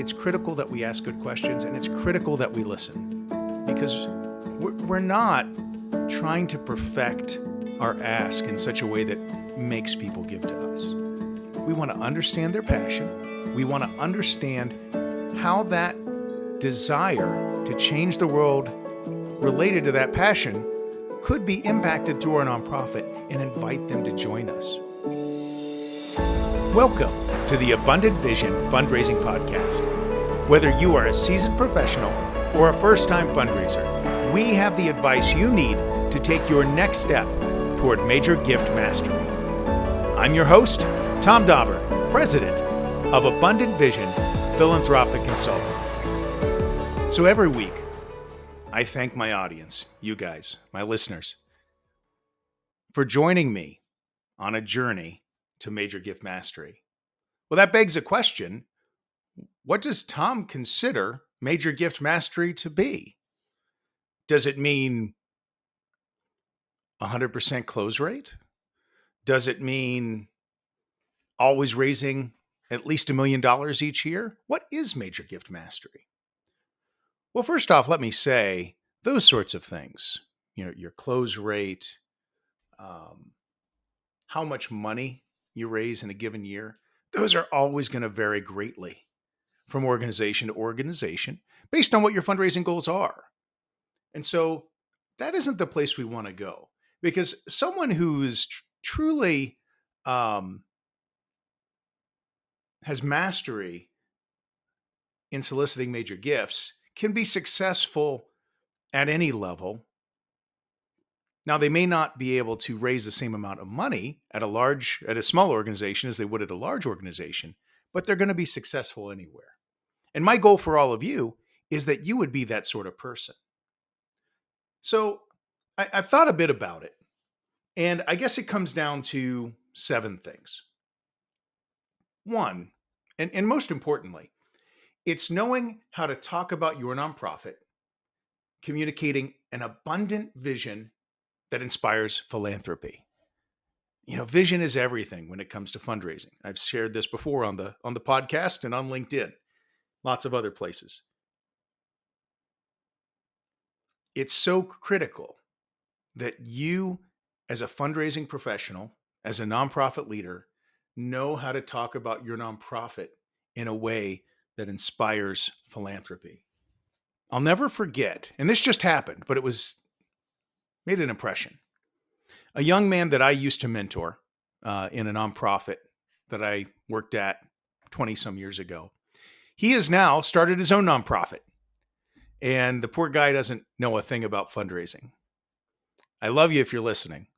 it's critical that we ask good questions, and it's critical that we listen, because we're not trying to perfect our ask in such a way that makes people give to us. We want to understand their passion. We want to understand how that desire to change the world related to that passion could be impacted through our nonprofit, and invite them to join us. Welcome to the Abundant Vision Fundraising Podcast. Whether you are a seasoned professional or a first-time fundraiser, we have the advice you need to take your next step toward major gift mastery. I'm your host, Tom Dauber, President of Abundant Vision Philanthropic Consulting. So every week, I thank my audience, you guys, my listeners, for joining me on a journey to major gift mastery. Well, that begs a question. What does Tom consider major gift mastery to be? Does it mean 100% close rate? Does it mean always raising at least $1 million each year? What is major gift mastery? Well, first off, let me say those sorts of things, your close rate, how much money you raise in a given year, those are always going to vary greatly from organization to organization based on what your fundraising goals are. And so that isn't the place we want to go, because someone who is truly has mastery in soliciting major gifts can be successful at any level. Now, they may not be able to raise the same amount of money at a small organization as they would at a large organization, but they're going to be successful anywhere. And my goal for all of you is that you would be that sort of person. So I've thought a bit about it, and I guess it comes down to 7 things. One, and most importantly, it's knowing how to talk about your nonprofit, communicating an abundant vision that inspires philanthropy. Vision is everything when it comes to fundraising. I've shared this before on the podcast and on LinkedIn, lots of other places. It's so critical that you, as a fundraising professional, as a nonprofit leader, know how to talk about your nonprofit in a way that inspires philanthropy. I'll never forget, and this just happened, but it made an impression. A young man that I used to mentor in a nonprofit that I worked at 20 some years ago, he has now started his own nonprofit. And the poor guy doesn't know a thing about fundraising. I love you if you're listening,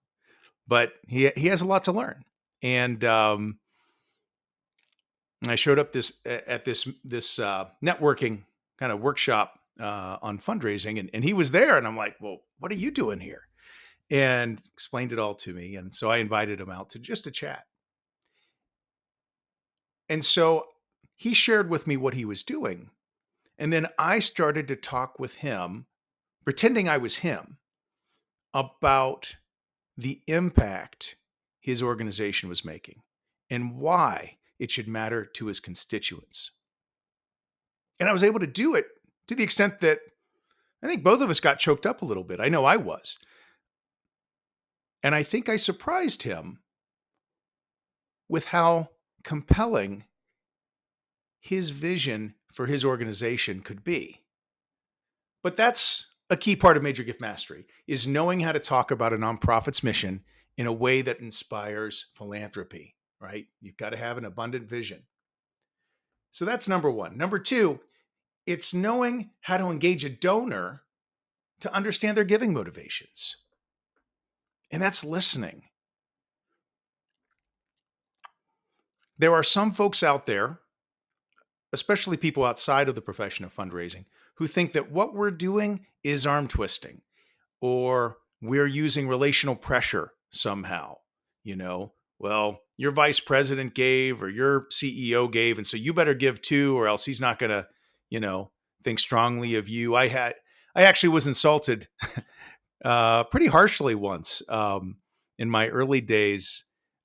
but he has a lot to learn. And I showed up at this networking kind of workshop on fundraising, and he was there, and I'm like, well, what are you doing here? And explained it all to me. And so I invited him out to just a chat. And so he shared with me what he was doing. And then I started to talk with him, pretending I was him, about the impact his organization was making and why it should matter to his constituents. And I was able to do it to the extent that I think both of us got choked up a little bit. I know I was. And I think I surprised him with how compelling his vision for his organization could be. But that's a key part of major gift mastery, is knowing how to talk about a nonprofit's mission in a way that inspires philanthropy, right? You've got to have an abundant vision. So that's number 1. Number 2, it's knowing how to engage a donor to understand their giving motivations. And that's listening. There are some folks out there, especially people outside of the profession of fundraising, who think that what we're doing is arm twisting, or we're using relational pressure somehow. Well, your vice president gave, or your CEO gave, and so you better give too, or else he's not going to, think strongly of you. I actually was insulted pretty harshly once in my early days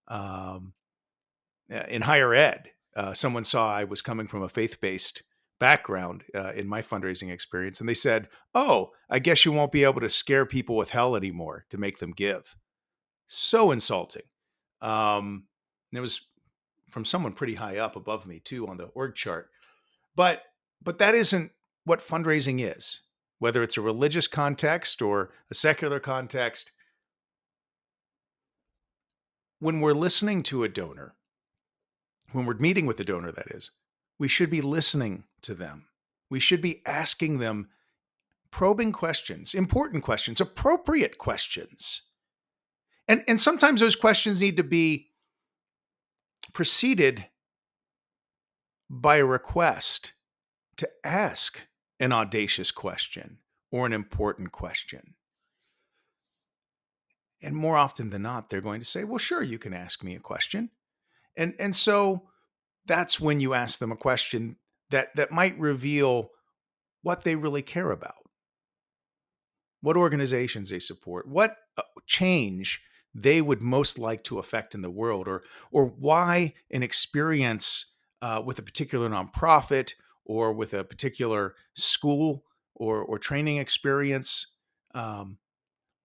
in higher ed. Someone saw I was coming from a faith-based background in my fundraising experience. And they said, "Oh, I guess you won't be able to scare people with hell anymore to make them give." So insulting. And it was from someone pretty high up above me too on the org chart. But that isn't what fundraising is. Whether it's a religious context or a secular context, when we're listening to a donor, when we're meeting with the donor, that is, we should be listening to them. We should be asking them probing questions, important questions, appropriate questions. And sometimes those questions need to be preceded by a request to ask an audacious question or an important question. And more often than not, they're going to say, "Well, sure, you can ask me a question." And so that's when you ask them a question that might reveal what they really care about, what organizations they support, what change they would most like to affect in the world, or why an experience with a particular nonprofit or with a particular school or training experience, um,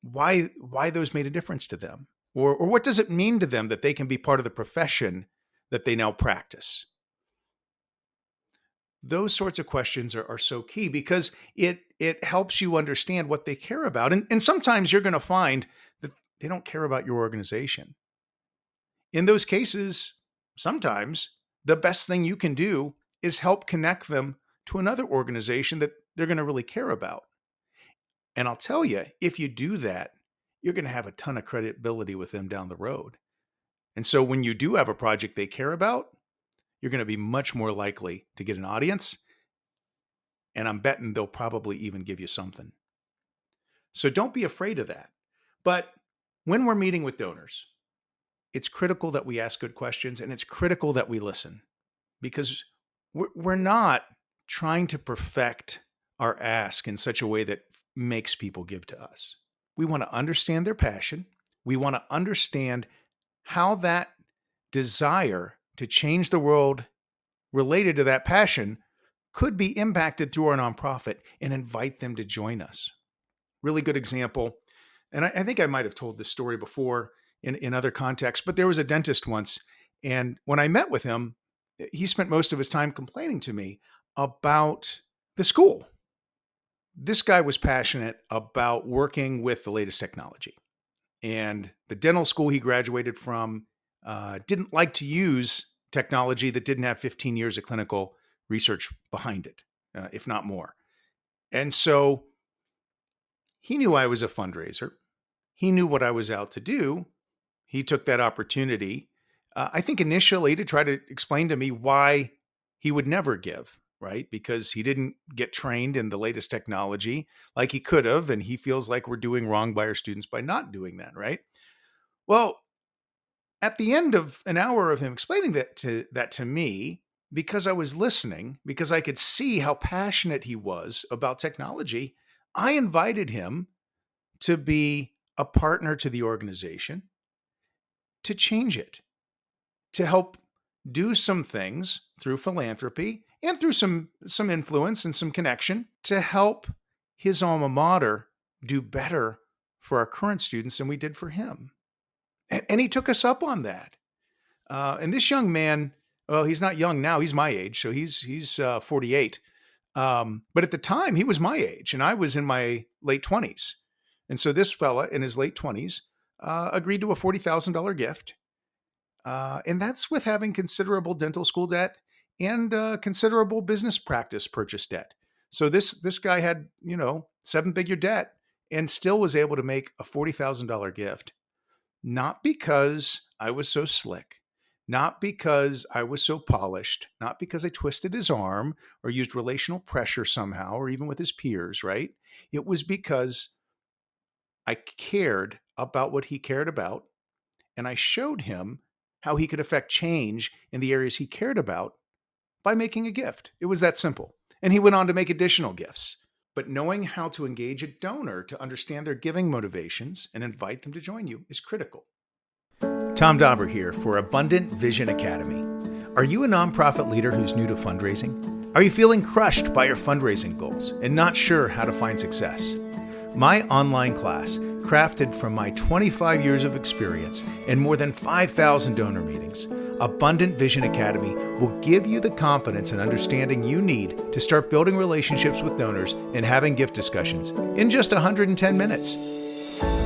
why those made a difference to them, or what does it mean to them that they can be part of the profession that they now practice. Those sorts of questions are so key because it helps you understand what they care about. And sometimes you're going to find that they don't care about your organization. In those cases, sometimes the best thing you can do is help connect them to another organization that they're going to really care about. And I'll tell you, if you do that, you're going to have a ton of credibility with them down the road. And so when you do have a project they care about, you're going to be much more likely to get an audience. And I'm betting they'll probably even give you something. So don't be afraid of that. But when we're meeting with donors, it's critical that we ask good questions, and it's critical that we listen, because we're not trying to perfect our ask in such a way that makes people give to us. We want to understand their passion. We want to understand how that desire to change the world related to that passion could be impacted through our nonprofit, and invite them to join us. Really good example. And I think I might have told this story before in other contexts, but there was a dentist once. And when I met with him, he spent most of his time complaining to me about the school. This guy was passionate about working with the latest technology. And the dental school he graduated from didn't like to use technology that didn't have 15 years of clinical research behind it, if not more. And so he knew I was a fundraiser. He knew what I was out to do. He took that opportunity, I think initially to try to explain to me why he would never give, right? Because he didn't get trained in the latest technology like he could have. And he feels like we're doing wrong by our students by not doing that, right? Well, at the end of an hour of him explaining that to me, because I was listening, because I could see how passionate he was about technology, I invited him to be a partner to the organization, to change it, to help do some things through philanthropy and through some influence and some connection to help his alma mater do better for our current students than we did for him. And he took us up on that. And this young man, well, he's not young now. He's my age, so he's 48. But at the time, he was my age, and I was in my late 20s. And so this fella in his late 20s agreed to a $40,000 gift. And that's with having considerable dental school debt and considerable business practice purchase debt. So this guy had, 7-figure debt and still was able to make a $40,000 gift. Not because I was so slick, not because I was so polished, not because I twisted his arm or used relational pressure somehow, or even with his peers, right? It was because I cared about what he cared about, and I showed him how he could affect change in the areas he cared about by making a gift. It was that simple. And he went on to make additional gifts. But knowing how to engage a donor to understand their giving motivations and invite them to join you is critical. Tom Dauber here for Abundant Vision Academy. Are you a nonprofit leader who's new to fundraising? Are you feeling crushed by your fundraising goals and not sure how to find success? My online class, crafted from my 25 years of experience and more than 5,000 donor meetings, Abundant Vision Academy, will give you the confidence and understanding you need to start building relationships with donors and having gift discussions in just 110 minutes.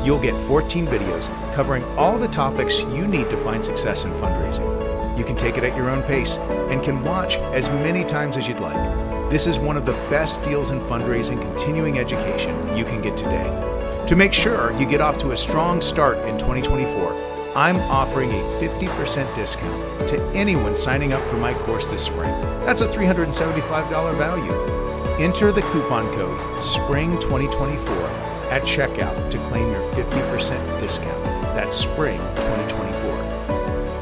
You'll get 14 videos covering all the topics you need to find success in fundraising. You can take it at your own pace and can watch as many times as you'd like. This is one of the best deals in fundraising continuing education you can get today. To make sure you get off to a strong start in 2024, I'm offering a 50% discount to anyone signing up for my course this spring. That's a $375 value. Enter the coupon code SPRING2024 at checkout to claim your 50% discount. That's SPRING 2024.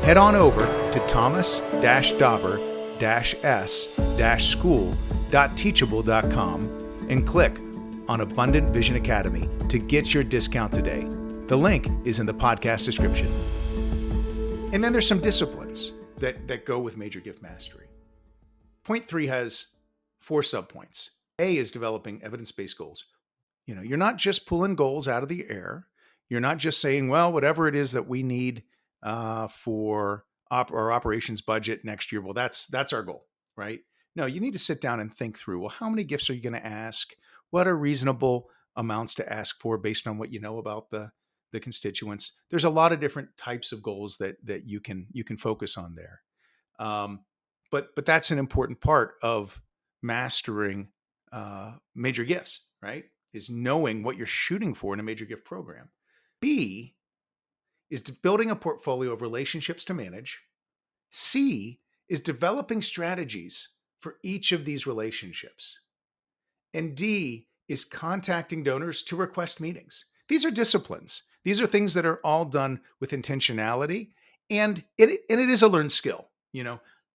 Head on over to thomas-dauber-s-school.teachable.com and click on Abundant Vision Academy to get your discount today. The link is in the podcast description. And then there's some disciplines that go with Major Gift Mastery. Point 3 has 4 subpoints. A is developing evidence-based goals. You're not just pulling goals out of the air. You're not just saying, well, whatever it is that we need for our operations budget next year, well, that's our goal, right? No, you need to sit down and think through, well, how many gifts are you going to ask? What are reasonable amounts to ask for based on what you know about the constituents? There's a lot of different types of goals that you can focus on there. But that's an important part of mastering major gifts, right? Is knowing what you're shooting for in a major gift program. B is building a portfolio of relationships to manage. C is developing strategies for each of these relationships. And D is contacting donors to request meetings. These are disciplines. These are things that are all done with intentionality, and it is a learned skill.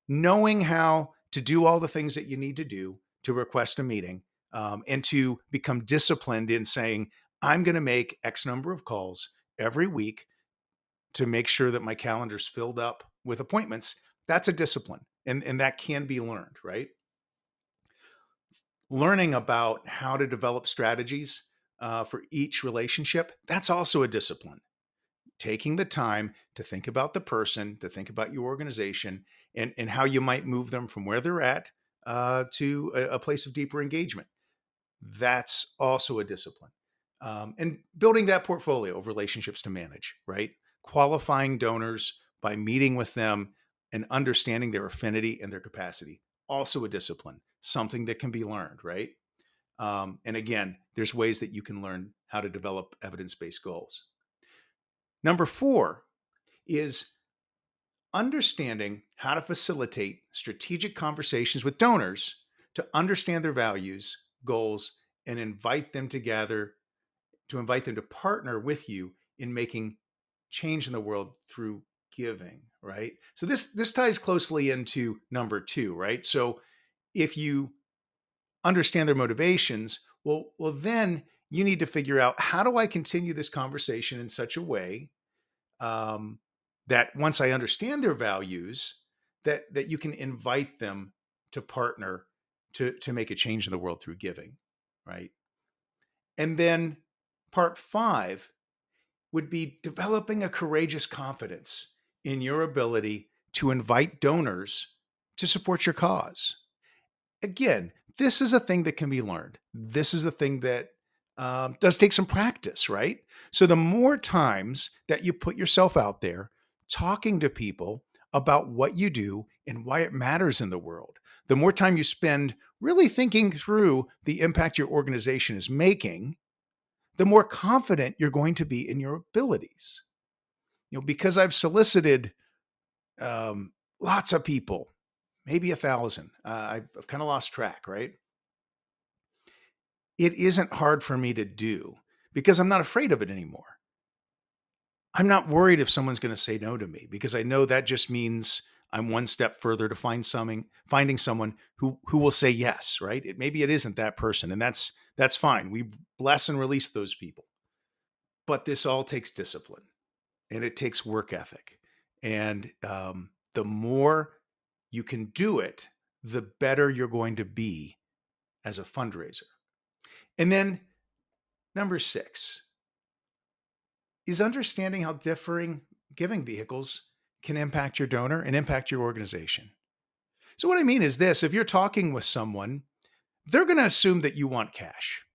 Knowing how to do all the things that you need to do to request a meeting, and to become disciplined in saying, I'm going to make X number of calls every week to make sure that my calendar's filled up with appointments. That's a discipline, and that can be learned, right? Learning about how to develop strategies for each relationship, that's also a discipline. Taking the time to think about the person, to think about your organization, and how you might move them from where they're at to a place of deeper engagement. That's also a discipline. And building that portfolio of relationships to manage, right? Qualifying donors by meeting with them and understanding their affinity and their capacity. Also a discipline, something that can be learned, right? And again, there's ways that you can learn how to develop evidence-based goals. Number 4 is understanding how to facilitate strategic conversations with donors to understand their values, goals, and invite them to partner with you in making change in the world through giving, right? So this ties closely into number 2, right? So if you understand their motivations, well, then you need to figure out, how do I continue this conversation in such a way that once I understand their values, that you can invite them to partner to make a change in the world through giving, right? And then part 5 would be developing a courageous confidence in your ability to invite donors to support your cause. Again, this is a thing that can be learned. This is a thing that does take some practice, right? So the more times that you put yourself out there talking to people about what you do and why it matters in the world, the more time you spend really thinking through the impact your organization is making, the more confident you're going to be in your abilities. Because I've solicited lots of people, maybe 1,000. I've kind of lost track, right? It isn't hard for me to do because I'm not afraid of it anymore. I'm not worried if someone's going to say no to me, because I know that just means I'm one step further to finding someone who will say yes, right? Maybe it isn't that person, and that's fine. We bless and release those people. But this all takes discipline, and it takes work ethic. And the more you can do it, the better you're going to be as a fundraiser. And then number 6 is understanding how differing giving vehicles can impact your donor and impact your organization. So, what I mean is this: if you're talking with someone, they're going to assume that you want cash.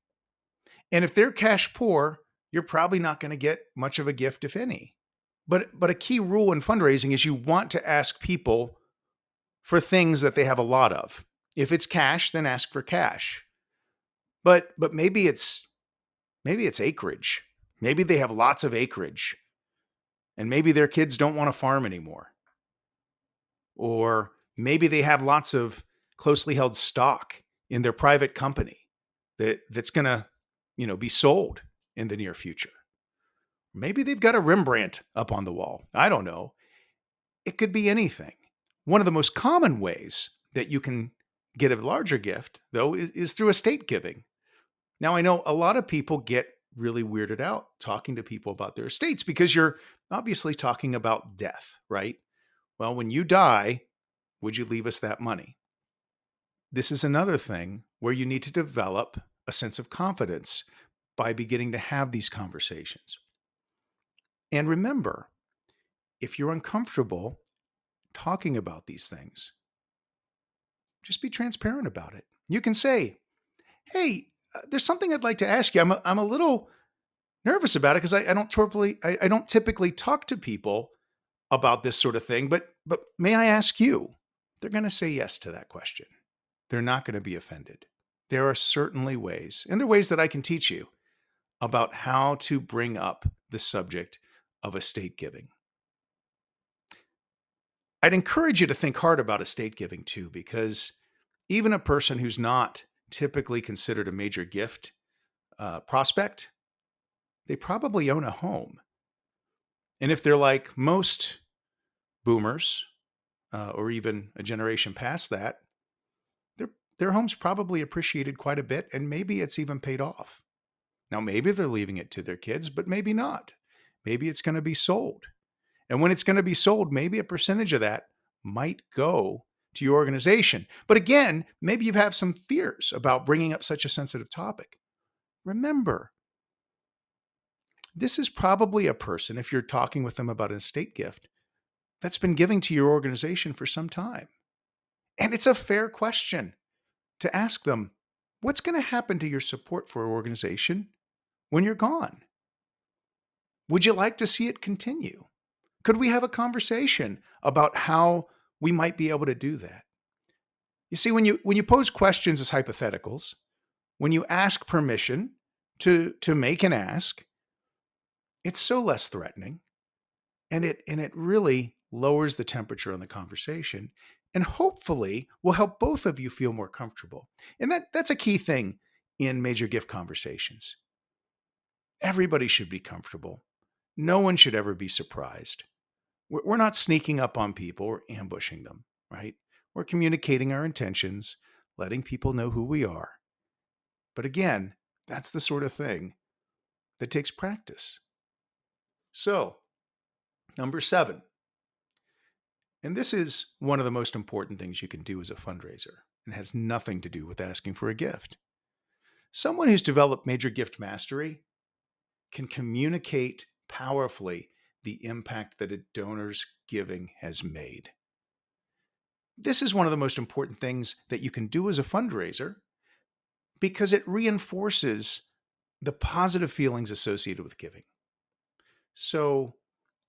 And if they're cash poor, you're probably not going to get much of a gift, if any. But a key rule in fundraising is you want to ask people for things that they have a lot of. If it's cash, then ask for cash. But maybe it's acreage. Maybe they have lots of acreage, and maybe their kids don't want to farm anymore. Or maybe they have lots of closely held stock in their private company that's going to, be sold in the near future. Maybe they've got a Rembrandt up on the wall. I don't know. It could be anything. One of the most common ways that you can get a larger gift, though, is through estate giving. Now, I know a lot of people get really weirded out talking to people about their estates because you're obviously talking about death, right? Well, when you die, would you leave us that money? This is another thing where you need to develop a sense of confidence by beginning to have these conversations. And remember, if you're uncomfortable talking about these things, just be transparent about it. You can say, hey, there's something I'd like to ask you. I'm a little nervous about it because I don't typically talk to people about this sort of thing, but may I ask you? They're going to say yes to that question. They're not going to be offended. There are certainly ways, and there are ways that I can teach you about how to bring up the subject of estate giving. I'd encourage you to think hard about estate giving too, because even a person who's not typically considered a major gift prospect, they probably own a home. And if they're like most boomers, or even a generation past that, their home's probably appreciated quite a bit, and maybe it's even paid off. Now, maybe they're leaving it to their kids, but maybe not. Maybe it's going to be sold. And when it's going to be sold, maybe a percentage of that might go to your organization. But again, maybe you have some fears about bringing up such a sensitive topic. Remember, this is probably a person, if you're talking with them about an estate gift, that's been giving to your organization for some time. And it's a fair question to ask them, what's going to happen to your support for your organization when you're gone? Would you like to see it continue? Could we have a conversation about how we might be able to do that? You see, when you pose questions as hypotheticals, when you ask permission to make an ask, it's so less threatening, and it really lowers the temperature on the conversation, and hopefully will help both of you feel more comfortable. And that's a key thing in major gift conversations. Everybody should be comfortable. No one should ever be surprised. We're not sneaking up on people or ambushing them, right? We're communicating our intentions, letting people know who we are. But again, that's the sort of thing that takes practice. So, number 7, and this is one of the most important things you can do as a fundraiser, and has nothing to do with asking for a gift. Someone who's developed major gift mastery can communicate powerfully the impact that a donor's giving has made. This is one of the most important things that you can do as a fundraiser because it reinforces the positive feelings associated with giving. So,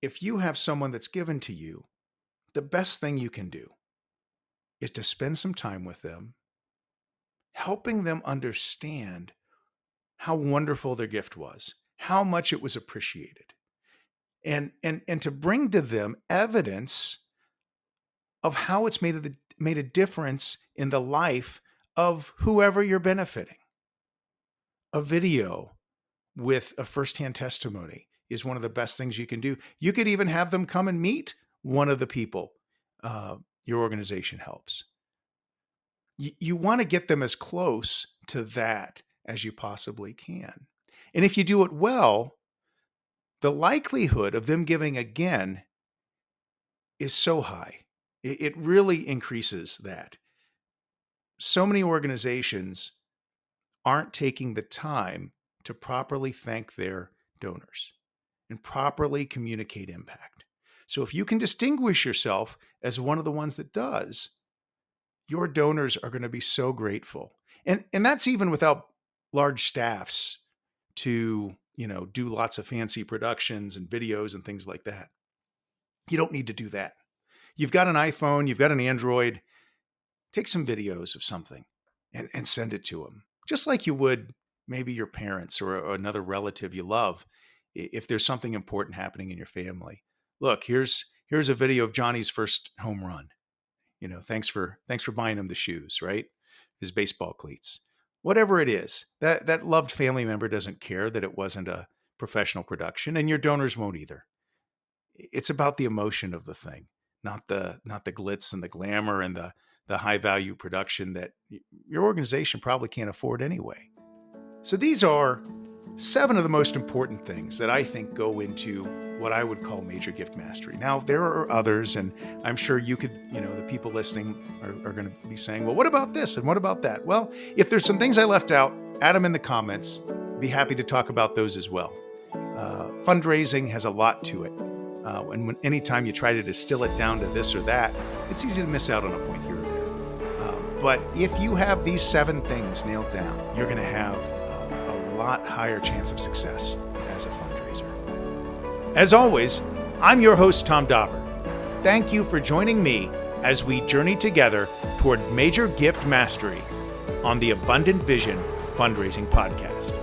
if you have someone that's given to you, the best thing you can do is to spend some time with them, helping them understand how wonderful their gift was, how much it was appreciated, and to bring to them evidence of how it's made a difference in the life of whoever you're benefiting. A video with a firsthand testimony is one of the best things you can do. You could even have them come and meet one of the people your organization helps. You want to get them as close to that as you possibly can. And if you do it well, the likelihood of them giving again is so high. It really increases that. so many organizations aren't taking the time to properly thank their donors and properly communicate impact. So if you can distinguish yourself as one of the ones that does, your donors are going to be so grateful. And that's even without large staffs to, do lots of fancy productions and videos and things like that. You don't need to do that. You've got an iPhone, you've got an Android, take some videos of something and send it to them. Just like you would maybe your parents or another relative you love if there's something important happening in your family. Look, here's a video of Johnny's first home run. Thanks for buying him the shoes, right? His baseball cleats. Whatever it is, that loved family member doesn't care that it wasn't a professional production, and your donors won't either. It's about the emotion of the thing, not the glitz and the glamour and the high value production that your organization probably can't afford anyway. So these are 7 of the most important things that I think go into what I would call major gift mastery. Now, there are others, and I'm sure you could, the people listening are going to be saying, well, what about this? And what about that? Well, if there's some things I left out, add them in the comments. Be happy to talk about those as well. Fundraising has a lot to it. And anytime you try to distill it down to this or that, it's easy to miss out on a point here or there. But if you have these 7 things nailed down, you're going to have a lot higher chance of success as a fundraiser. As always, I'm your host, Tom Dauber. Thank you for joining me as we journey together toward major gift mastery on the Abundant Vision Fundraising Podcast.